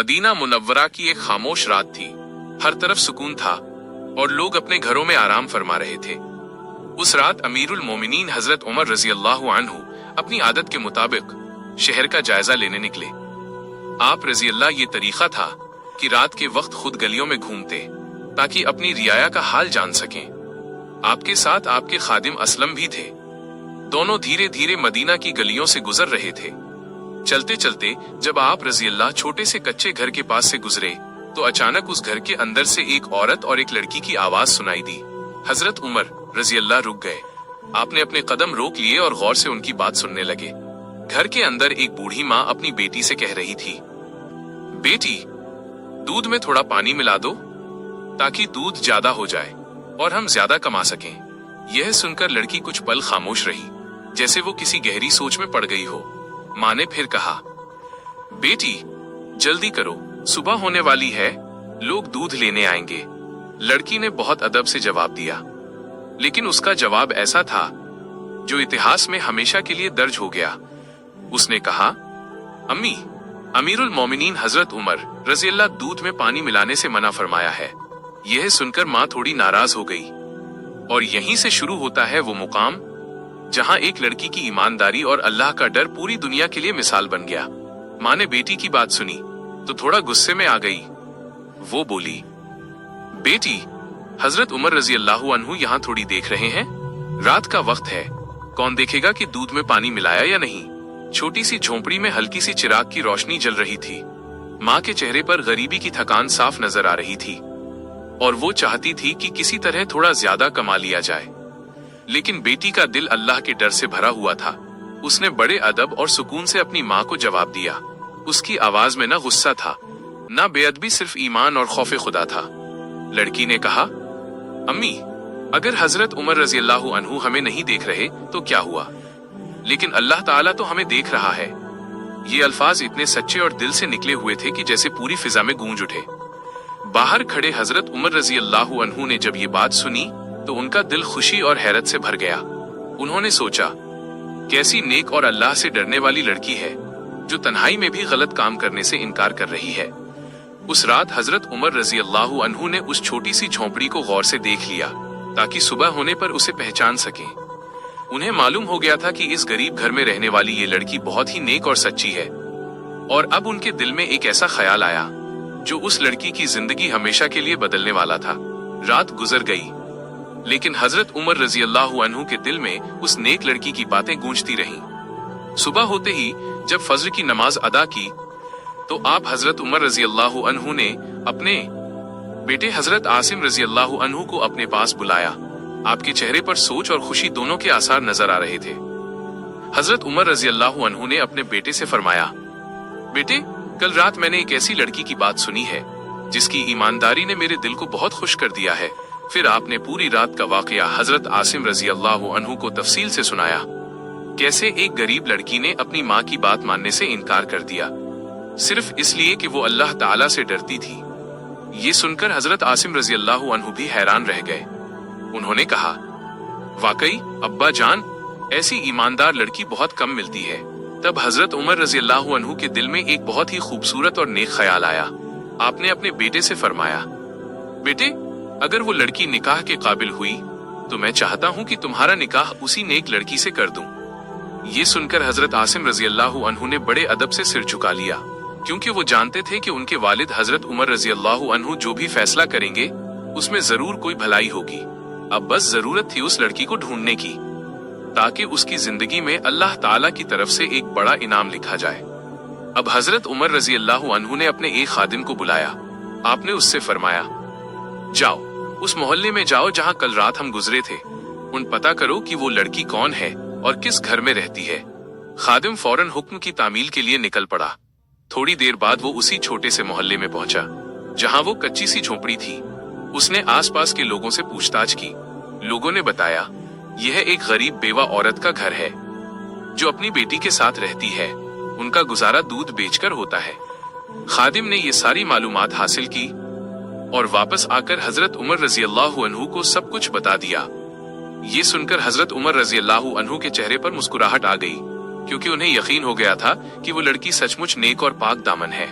Medina Munawwara की एक खामोश रात थी। हर तरफ सुकून था और लोग अपने घरों में आराम फरमा रहे थे। उस रात अमीरुल मोमिनीन हजरत उमर रजी अल्लाहु अन्हु अपनी आदत के मुताबिक शहर का जायजा लेने निकले। आप रजी अल्लाह ये तरीका था कि रात के वक्त खुद गलियों में घूमते ताकि अपनी रियाया का हाल जान सकें। आपके साथ आपके खादिम असलम भी थे। दोनों धीरे धीरे मदीना की गलियों से गुजर रहे थे। चलते चलते जब आप रजी अल्लाह छोटे से कच्चे घर के पास से गुजरे तो अचानक उस घर के अंदर से एक औरत और एक लड़की की आवाज सुनाई दी। हजरत उमर रजी अल्लाह रुक गए। आपने अपने कदम रोक लिए और गौर से उनकी बात सुनने लगे। घर के अंदर एक बूढ़ी माँ अपनी बेटी से कह रही थी, बेटी, दूध में थोड़ा पानी मिला दो ताकि दूध ज्यादा हो जाए और हम ज्यादा कमा सकें। यह सुनकर लड़की कुछ पल खामोश रही, जैसे वो किसी गहरी सोच में पड़ गई हो। माँ ने फिर कहा, बेटी, जल्दी करो, सुबह होने वाली है, लोग दूध लेने आएंगे। लड़की ने बहुत अदब से जवाब दिया, लेकिन उसका जवाब ऐसा था जो इतिहास में हमेशा के लिए दर्ज हो गया। उसने कहा, अम्मी, अमीरुल मोमिनीन हजरत उमर रजी अल्लाह दूध में पानी मिलाने से मना फरमाया है। यह सुनकर माँ थोड़ी नाराज हो गई। और यहीं से शुरू होता है वो मुकाम जहां एक लड़की की ईमानदारी और अल्लाह का डर पूरी दुनिया के लिए मिसाल बन गया। माँ ने बेटी की बात सुनी तो थोड़ा गुस्से में आ गई। वो बोली, बेटी, हजरत उमर रजी अल्लाहु अन्हु यहाँ थोड़ी देख रहे हैं? रात का वक्त है, कौन देखेगा कि दूध में पानी मिलाया या नहीं। छोटी सी झोंपड़ी में हल्की सी चिराग की रोशनी जल रही थी। माँ के चेहरे पर गरीबी की थकान साफ नजर आ रही थी और वो चाहती थी कि किसी तरह थोड़ा ज्यादा कमा लिया जाए, लेकिन बेटी का दिल अल्लाह के डर से भरा हुआ था। उसने बड़े अदब और सुकून से अपनी माँ को जवाब दिया। उसकी आवाज में ना गुस्सा था, ना बेअदबी, सिर्फ ईमान और खौफे खुदा था। लड़की ने कहा, अम्मी, अगर हजरत उमर रजी अल्लाहु अन्हु हमें नहीं देख रहे तो क्या हुआ, लेकिन अल्लाह ताला तो हमें देख रहा है। ये अल्फाज इतने सच्चे और दिल से निकले हुए थे कि जैसे पूरी फिजा में गूंज उठे। बाहर खड़े हजरत उमर रजी अल्लाहु अन्हु ने जब ये बात सुनी तो उनका दिल खुशी और हैरत से भर गया। उन्होंने सोचा, कैसी नेक और अल्लाह से डरने वाली लड़की है जो तन्हाई में भी गलत काम करने से इनकार कर रही है। उस रात हजरत उमर रजी अल्लाहु अन्हु ने उस छोटी सी झोंपड़ी को गौर से देख लिया ताकि सुबह होने पर उसे पहचान सकें। उन्हें मालूम हो गया था कि इस गरीब घर में रहने वाली ये लड़की बहुत ही नेक और सच्ची है। और अब उनके दिल में एक ऐसा ख्याल आया जो उस लड़की की जिंदगी हमेशा के लिए बदलने वाला था। रात गुजर गई, लेकिन हजरत उमर रजी अल्लाहु अन्हु के दिल में उस नेक लड़की की बातें गूंजती रहीं। सुबह होते ही जब फज्र की नमाज अदा की तो आप हजरत उमर रजी अल्लाहु अन्हु ने अपने बेटे हजरत आसिम रजी अल्लाहु अन्हु को अपने पास बुलाया। आपके चेहरे पर सोच और खुशी दोनों के आसार नजर आ रहे थे। हजरत उमर रजी अल्लाहु अन्हु ने अपने बेटे से फरमाया, बेटे, कल रात मैंने एक ऐसी लड़की की बात सुनी है जिसकी ईमानदारी ने मेरे दिल को बहुत खुश कर दिया है। फिर आपने पूरी रात का वाकया हजरत आसिम रजी अल्लाहु अन्हु को तफसील से सुनाया, कैसे एक गरीब लड़की ने अपनी माँ की बात मानने से इनकार कर दिया सिर्फ इसलिए कि वो अल्लाह ताला से डरती थी। ये सुनकर हजरत आसिम रजी अल्लाहु अन्हु भी हैरान रह गए। उन्होंने कहा, वाकई अब्बा जान, ऐसी ईमानदार लड़की बहुत कम मिलती है। तब हजरत उमर रजी अल्लाहु अन्हु के दिल में एक बहुत ही खूबसूरत और नेक ख्याल आया। आपने अपने बेटे से फरमाया, बेटे, अगर वो लड़की निकाह के काबिल हुई तो मैं चाहता हूँ कि तुम्हारा निकाह उसी नेक लड़की से कर दूं। ये सुनकर हजरत आसिम रजी अल्लाहु अन्हु ने बड़े अदब से सिर झुका लिया, क्योंकि वो जानते थे कि उनके वालिद हजरत उमर रजी अल्लाहु अन्हु जो भी फैसला करेंगे उसमें जरूर कोई भलाई होगी। अब बस जरूरत थी उस लड़की को ढूंढने की ताकि उसकी जिंदगी में अल्लाह ताला की तरफ से एक बड़ा इनाम लिखा जाए। अब हजरत उमर रजी अल्लाहु अन्हु ने अपने एक खादिम को बुलाया। आपने उससे फरमाया, जाओ, उस मोहल्ले में जाओ जहाँ कल रात हम गुजरे थे। उन पता करो कि वो लड़की कौन है और किस घर में रहती है। खादिम फौरन हुक्म की तामील के लिए निकल पड़ा। थोड़ी देर बाद वो उसी छोटे से मोहल्ले में पहुंचा जहाँ वो कच्ची सी झोपड़ी थी। उसने आसपास के लोगों से पूछताछ की। लोगों ने बताया, यह एक गरीब बेवा औरत का घर है जो अपनी बेटी के साथ रहती है। उनका गुजारा दूध बेचकर होता है। खादिम ने ये सारी मालूमात हासिल की और वापस आकर हजरत उमर रजी अल्लाहु अन्हु को सब कुछ बता दिया। ये सुनकर हजरत उमर रजी अल्लाहु अन्हु के चेहरे पर मुस्कुराहट आ गई, क्योंकि उन्हें यकीन हो गया था कि वो लड़की सचमुच नेक और पाक दामन है।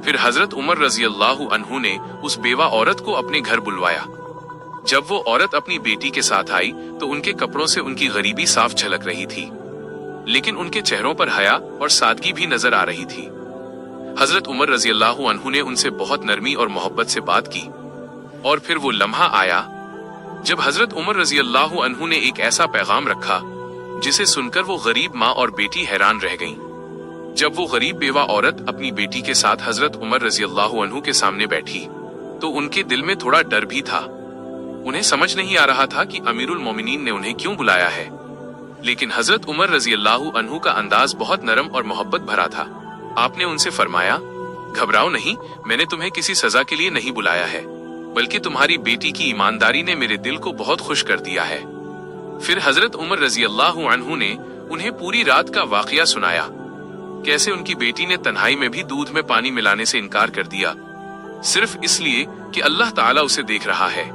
फिर हजरत उमर रजी अल्लाह अन्हु ने उस बेवा औरत को अपने घर बुलवाया। जब वो औरत अपनी बेटी के साथ आई तो उनके कपड़ों से उनकी गरीबी साफ झलक रही थी, लेकिन उनके चेहरों पर हया और सादगी भी नजर आ रही थी। हजरत उमर रजी अल्लाह अन्हु ने उनसे बहुत नरमी और मोहब्बत से बात की, और फिर वो लम्हा आया जब हजरत उमर रजी अल्लाह अन्हु ने एक ऐसा पैगाम रखा जिसे सुनकर वो गरीब माँ और बेटी हैरान रह गईं। जब वो गरीब बेवा औरत अपनी बेटी के साथ हजरत उमर रजी अल्लाह अन्हु के सामने बैठी तो उनके दिल में थोड़ा डर भी था। उन्हें समझ नहीं आ रहा था कि अमीरुल मोमिनीन ने उन्हें क्यों बुलाया है, लेकिन हजरत उमर रजी अल्लाह अन्हु का अंदाज बहुत नरम और मोहब्बत भरा था। आपने उनसे फरमाया, घबराओ नहीं, मैंने तुम्हें किसी सजा के लिए नहीं बुलाया है, बल्कि तुम्हारी बेटी की ईमानदारी ने मेरे दिल को बहुत खुश कर दिया है। फिर हजरत उमर रजी अल्लाह अन्हु ने उन्हें पूरी रात का वाकया सुनाया, कैसे उनकी बेटी ने तन्हाई में भी दूध में पानी मिलाने से इनकार कर दिया, सिर्फ इसलिए कि अल्लाह ताला उसे देख रहा है।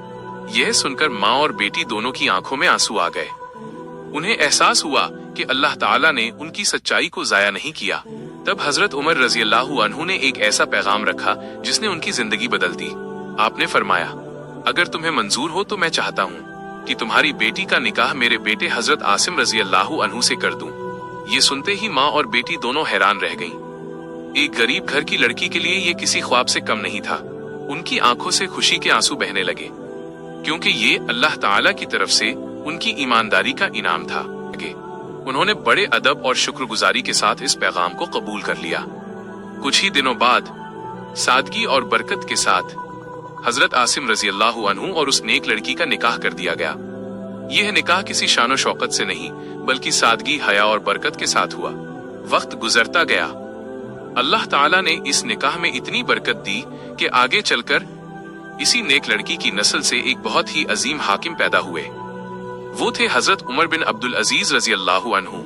यह सुनकर माँ और बेटी दोनों की आंखों में आंसू आ गए। उन्हें एहसास हुआ कि अल्लाह ताला ने उनकी सच्चाई को जाया नहीं किया। तब हजरत उमर रजी अल्लाह अन्हु ने एक ऐसा पैगाम रखा जिसने उनकी जिंदगी बदल दी। आपने फरमाया, अगर तुम्हें मंजूर हो तो मैं चाहता हूँ कि तुम्हारी बेटी का निकाह मेरे बेटे हजरत आसिम रजी अल्लाह अन्हु से कर दूं। ये सुनते ही माँ और बेटी दोनों हैरान रह गईं। एक गरीब घर की लड़की के लिए ये किसी ख्वाब से कम नहीं था। उनकी आंखों से खुशी के आंसू बहने लगे, क्योंकि ये अल्लाह ताला की तरफ से उनकी ईमानदारी का इनाम था। उन्होंने बड़े अदब और शुक्रगुजारी के साथ इस पैगाम को कबूल कर लिया। कुछ ही दिनों बाद सादगी और बरकत के साथ हजरत आसिम रजी अल्लाह अन्हु और उस नेक लड़की का निकाह कर दिया गया। यह निकाह किसी शानो शौकत से नहीं, बल्कि सादगी, हया और बरकत के साथ हुआ। वक्त गुजरता गया, अल्लाह ताला ने इस निकाह में इतनी बरकत दी कि आगे चलकर इसी नेक लड़की की नस्ल से एक बहुत ही अजीम हाकिम पैदा हुए। वो थे हजरत उमर बिन अब्दुल अजीज रजी अल्लाह अन्हु,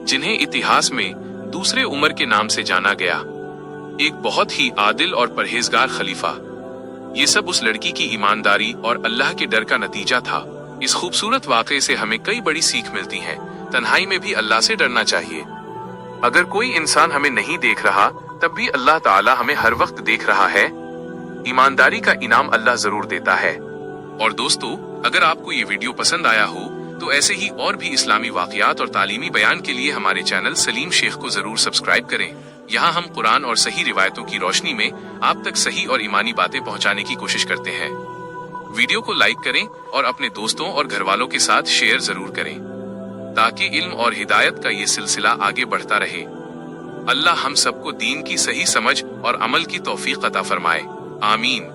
जिन्हें इतिहास में दूसरे उमर के नाम से जाना गया। एक बहुत ही आदिल और परहेजगार खलीफा। ये सब उस लड़की की ईमानदारी और अल्लाह के डर का नतीजा था। इस खूबसूरत वाक़े से हमें कई बड़ी सीख मिलती है। तन्हाई में भी अल्लाह से डरना चाहिए। अगर कोई इंसान हमें नहीं देख रहा, तब भी अल्लाह ताला हमें हर वक्त देख रहा है। ईमानदारी का इनाम अल्लाह जरूर देता है। और दोस्तों, अगर आपको ये वीडियो पसंद आया हो तो ऐसे ही और भी इस्लामी वाक़यात और तालीमी बयान के लिए हमारे चैनल सलीम शेख को जरूर सब्सक्राइब करें। यहाँ हम कुरान और सही रिवायतों की रोशनी में आप तक सही और ईमानी बातें पहुँचाने की कोशिश करते हैं। वीडियो को लाइक करें और अपने दोस्तों और घर वालों के साथ शेयर जरूर करें, ताकि इल्म और हिदायत का ये सिलसिला आगे बढ़ता रहे। अल्लाह हम सबको दीन की सही समझ और अमल की तौफीक अता फरमाए। आमीन।